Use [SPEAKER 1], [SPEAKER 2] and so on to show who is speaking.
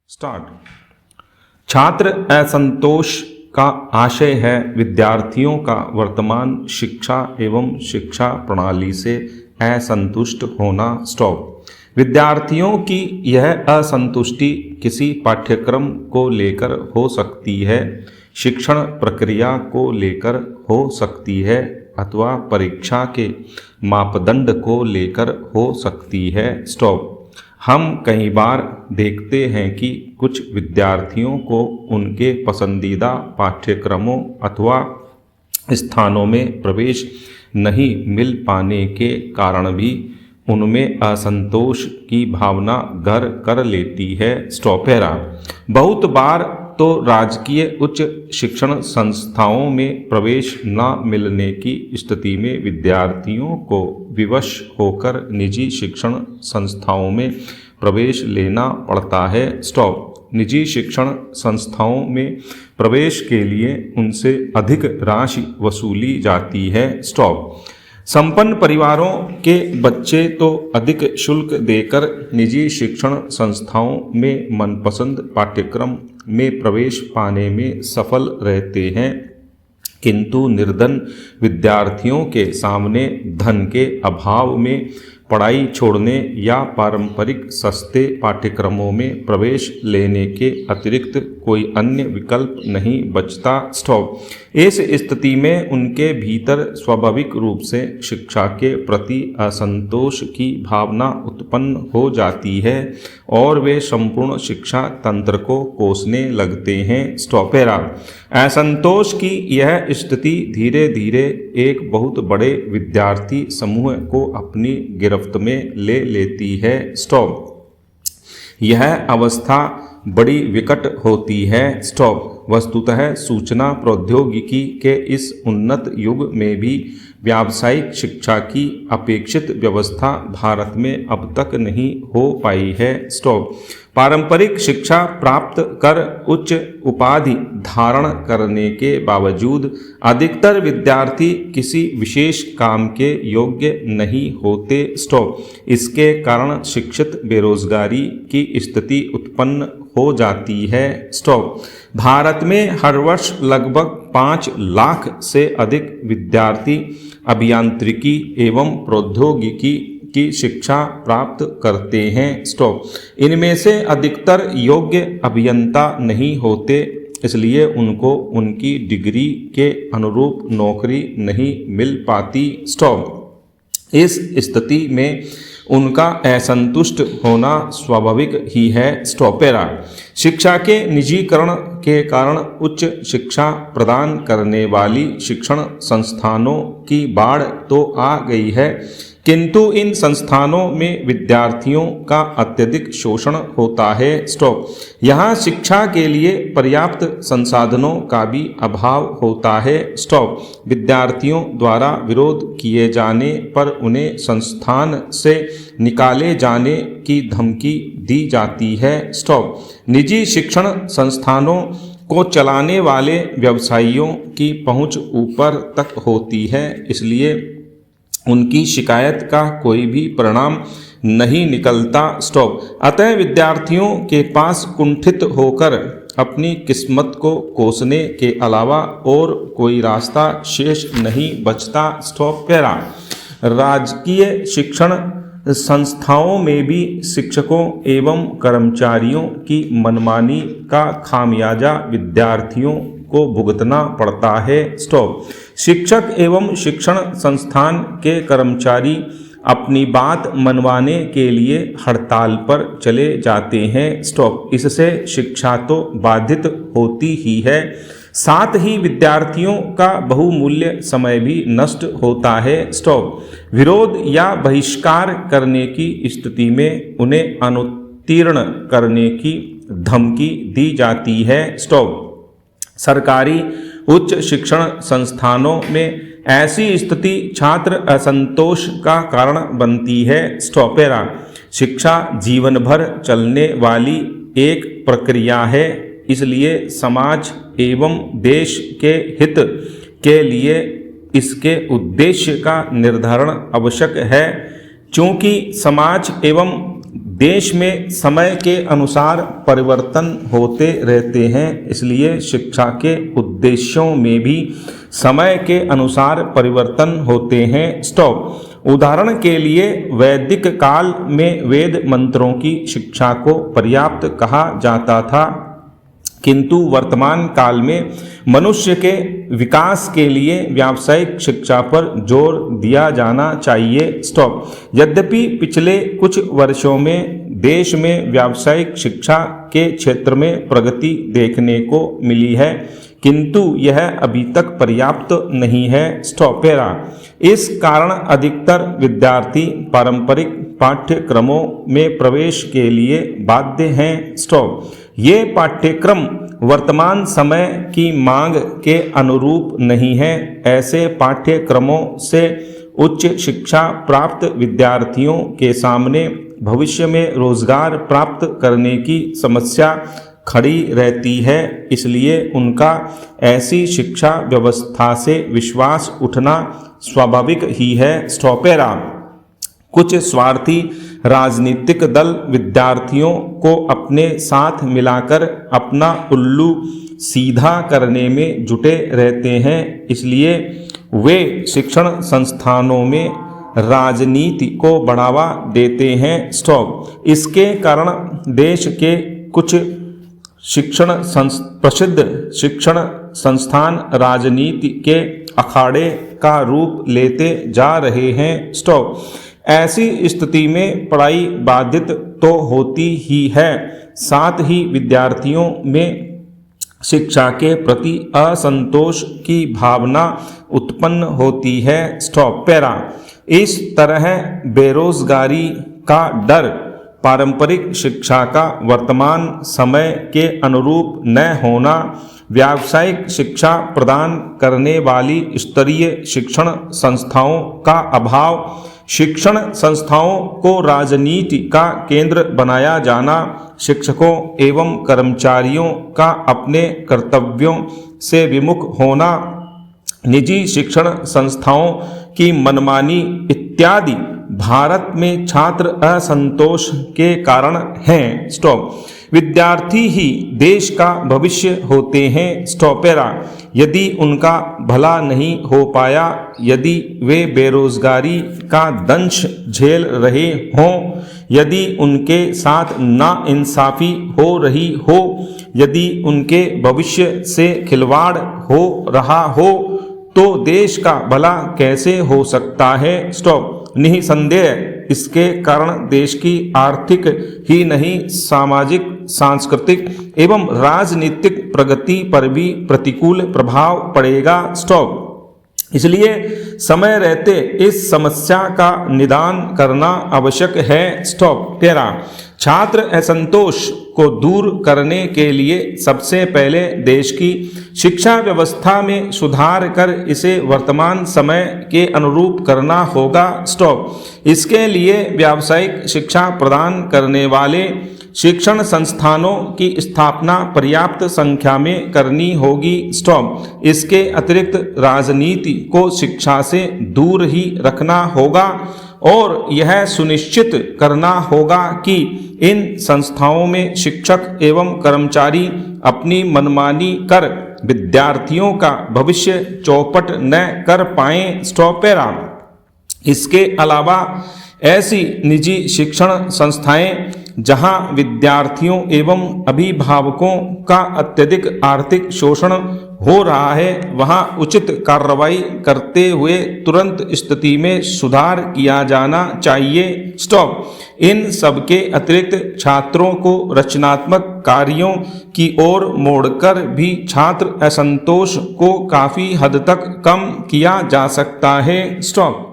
[SPEAKER 1] Start. छात्र असंतोष का आशय है विद्यार्थियों का वर्तमान शिक्षा एवं शिक्षा प्रणाली से असंतुष्ट होना। स्टॉप। विद्यार्थियों की यह असंतुष्टि किसी पाठ्यक्रम को लेकर हो सकती है, शिक्षण प्रक्रिया को लेकर हो सकती है अथवा परीक्षा के मापदंड को लेकर हो सकती है। स्टॉप। हम कई बार देखते हैं कि कुछ विद्यार्थियों को उनके पसंदीदा पाठ्यक्रमों अथवा स्थानों में प्रवेश नहीं मिल पाने के कारण भी उनमें असंतोष की भावना घर कर लेती है। स्टॉपेरा। बहुत बार तो राजकीय उच्च शिक्षण संस्थाओं में प्रवेश न मिलने की स्थिति में विद्यार्थियों को विवश होकर निजी शिक्षण संस्थाओं में प्रवेश लेना पड़ता है। स्टॉप। निजी शिक्षण संस्थाओं में प्रवेश के लिए उनसे अधिक राशि वसूली जाती है। स्टॉप। संपन्न परिवारों के बच्चे तो अधिक शुल्क देकर निजी शिक्षण संस्थाओं में मनपसंद पाठ्यक्रम में प्रवेश पाने में सफल रहते हैं, किंतु निर्धन विद्यार्थियों के सामने धन के अभाव में पढ़ाई छोड़ने या पारंपरिक सस्ते पाठ्यक्रमों में प्रवेश लेने के अतिरिक्त कोई अन्य विकल्प नहीं बचता। स्टॉप। इस स्थिति में उनके भीतर स्वाभाविक रूप से शिक्षा के प्रति असंतोष की भावना उत्पन्न हो जाती है और वे संपूर्ण शिक्षा तंत्र को कोसने लगते हैं। स्टॉपेरा। असंतोष की यह स्थिति धीरे धीरे एक बहुत बड़े विद्यार्थी समूह को अपनी गिरफ्त में ले लेती है। स्टॉप। यह अवस्था बड़ी विकट होती है। स्टॉप। वस्तुतः सूचना प्रौद्योगिकी के इस उन्नत युग में भी व्यावसायिक शिक्षा की अपेक्षित व्यवस्था भारत में अब तक नहीं हो पाई है। स्टॉप। पारंपरिक शिक्षा प्राप्त कर उच्च उपाधि धारण करने के बावजूद अधिकतर विद्यार्थी किसी विशेष काम के योग्य नहीं होते। स्टॉप। इसके कारण शिक्षित बेरोजगारी की स्थिति उत्पन्न हो जाती है। स्टॉप। भारत में हर वर्ष लगभग 5 लाख से अधिक विद्यार्थी अभियांत्रिकी एवं प्रौद्योगिकी की शिक्षा प्राप्त करते हैं। स्टॉप। इनमें से अधिकतर योग्य अभियंता नहीं होते, इसलिए उनको उनकी डिग्री के अनुरूप नौकरी नहीं मिल पाती। स्टॉप। इस स्थिति में उनका असंतुष्ट होना स्वाभाविक ही है। स्टॉपेरा। शिक्षा के निजीकरण के कारण उच्च शिक्षा प्रदान करने वाली शिक्षण संस्थानों की बाढ़ तो आ गई है, किंतु इन संस्थानों में विद्यार्थियों का अत्यधिक शोषण होता है। स्टॉप। यहाँ शिक्षा के लिए पर्याप्त संसाधनों का भी अभाव होता है। स्टॉप। विद्यार्थियों द्वारा विरोध किए जाने पर उन्हें संस्थान से निकाले जाने की धमकी दी जाती है। स्टॉप। निजी शिक्षण संस्थानों को चलाने वाले व्यवसायियों की पहुंच ऊपर तक होती है, इसलिए उनकी शिकायत का कोई भी परिणाम नहीं निकलता। स्टॉप। अतः विद्यार्थियों के पास कुंठित होकर अपनी किस्मत को कोसने के अलावा और कोई रास्ता शेष नहीं बचता। स्टॉप। पैरा। राजकीय शिक्षण संस्थाओं में भी शिक्षकों एवं कर्मचारियों की मनमानी का खामियाजा विद्यार्थियों को भुगतना पड़ता है। स्टॉप। शिक्षक एवं शिक्षण संस्थान के कर्मचारी अपनी बात मनवाने के लिए हड़ताल पर चले जाते हैं। स्टॉप। इससे शिक्षा तो बाधित होती ही है, साथ ही विद्यार्थियों का बहुमूल्य समय भी नष्ट होता है। स्टॉप। विरोध या बहिष्कार करने की स्थिति में उन्हें अनुत्तीर्ण करने की धमकी दी जाती है। स्टॉप। सरकारी उच्च शिक्षण संस्थानों में ऐसी स्थिति छात्र असंतोष का कारण बनती है। स्टॉपेरा। शिक्षा जीवन भर चलने वाली एक प्रक्रिया है, इसलिए समाज एवं देश के हित के लिए इसके उद्देश्य का निर्धारण आवश्यक है। चूँकि समाज एवं देश में समय के अनुसार परिवर्तन होते रहते हैं, इसलिए शिक्षा के उद्देश्यों में भी समय के अनुसार परिवर्तन होते हैं। स्टॉप। उदाहरण के लिए वैदिक काल में वेद मंत्रों की शिक्षा को पर्याप्त कहा जाता था, किंतु वर्तमान काल में मनुष्य के विकास के लिए व्यावसायिक शिक्षा पर जोर दिया जाना चाहिए। स्टॉप। यद्यपि पिछले कुछ वर्षों में देश में व्यावसायिक शिक्षा के क्षेत्र में प्रगति देखने को मिली है, किंतु यह अभी तक पर्याप्त नहीं है। स्टॉपेरा। इस कारण अधिकतर विद्यार्थी पारंपरिक पाठ्यक्रमों में प्रवेश के लिए बाध्य हैं। स्टॉप। ये पाठ्यक्रम वर्तमान समय की मांग के अनुरूप नहीं है। ऐसे पाठ्यक्रमों से उच्च शिक्षा प्राप्त विद्यार्थियों के सामने भविष्य में रोजगार प्राप्त करने की समस्या खड़ी रहती है, इसलिए उनका ऐसी शिक्षा व्यवस्था से विश्वास उठना स्वाभाविक ही है। स्टॉपेरा। कुछ स्वार्थी राजनीतिक दल विद्यार्थियों को अपने साथ मिलाकर अपना उल्लू सीधा करने में जुटे रहते हैं, इसलिए वे शिक्षण संस्थानों में राजनीति को बढ़ावा देते हैं। स्टॉप। इसके कारण देश के कुछ प्रसिद्ध शिक्षण संस्थान राजनीति के अखाड़े का रूप लेते जा रहे हैं। स्टॉप। ऐसी स्थिति में पढ़ाई बाधित तो होती ही है, साथ ही विद्यार्थियों में शिक्षा के प्रति असंतोष की भावना उत्पन्न होती है। स्टॉप। पैरा। इस तरह बेरोजगारी का डर पारंपरिक शिक्षा का वर्तमान समय के अनुरूप न होना, व्यावसायिक शिक्षा प्रदान करने वाली स्तरीय शिक्षण संस्थाओं का अभाव, शिक्षण संस्थाओं को राजनीति का केंद्र बनाया जाना, शिक्षकों एवं कर्मचारियों का अपने कर्तव्यों से विमुख होना, निजी शिक्षण संस्थाओं की मनमानी इत्यादि भारत में छात्र असंतोष के कारण हैं। स्टॉप। विद्यार्थी ही देश का भविष्य होते हैं। स्टॉपेरा। यदि उनका भला नहीं हो पाया, यदि वे बेरोजगारी का दंश झेल रहे हों, यदि उनके साथ नाइंसाफी हो रही हो, यदि उनके भविष्य से खिलवाड़ हो रहा हो, तो देश का भला कैसे हो सकता है। स्टॉप। निसंदेह इसके कारण देश की आर्थिक ही नहीं, सामाजिक, सांस्कृतिक एवं राजनीतिक प्रगति पर भी प्रतिकूल प्रभाव पड़ेगा। स्टॉप। इसलिए समय रहते इस समस्या का निदान करना आवश्यक है। स्टॉप। 13। छात्र असंतोष को दूर करने के लिए सबसे पहले देश की शिक्षा व्यवस्था में सुधार कर इसे वर्तमान समय के अनुरूप करना होगा। स्टॉप। इसके लिए व्यावसायिक शिक्षा प्रदान करने वाले शिक्षण संस्थानों की स्थापना पर्याप्त संख्या में करनी होगी। स्टॉप। इसके अतिरिक्त राजनीति को शिक्षा से दूर ही रखना होगा और यह सुनिश्चित करना होगा कि इन संस्थाओं में शिक्षक एवं कर्मचारी अपनी मनमानी कर विद्यार्थियों का भविष्य चौपट न कर पाएं। स्टॉपेरा। इसके अलावा ऐसी निजी शिक्षण संस्थाएं जहां विद्यार्थियों एवं अभिभावकों का अत्यधिक आर्थिक शोषण हो रहा है, वहां उचित कार्रवाई करते हुए तुरंत स्थिति में सुधार किया जाना चाहिए। स्टॉप। इन सबके अतिरिक्त छात्रों को रचनात्मक कार्यों की ओर मोड़कर भी छात्र असंतोष को काफी हद तक कम किया जा सकता है। स्टॉप।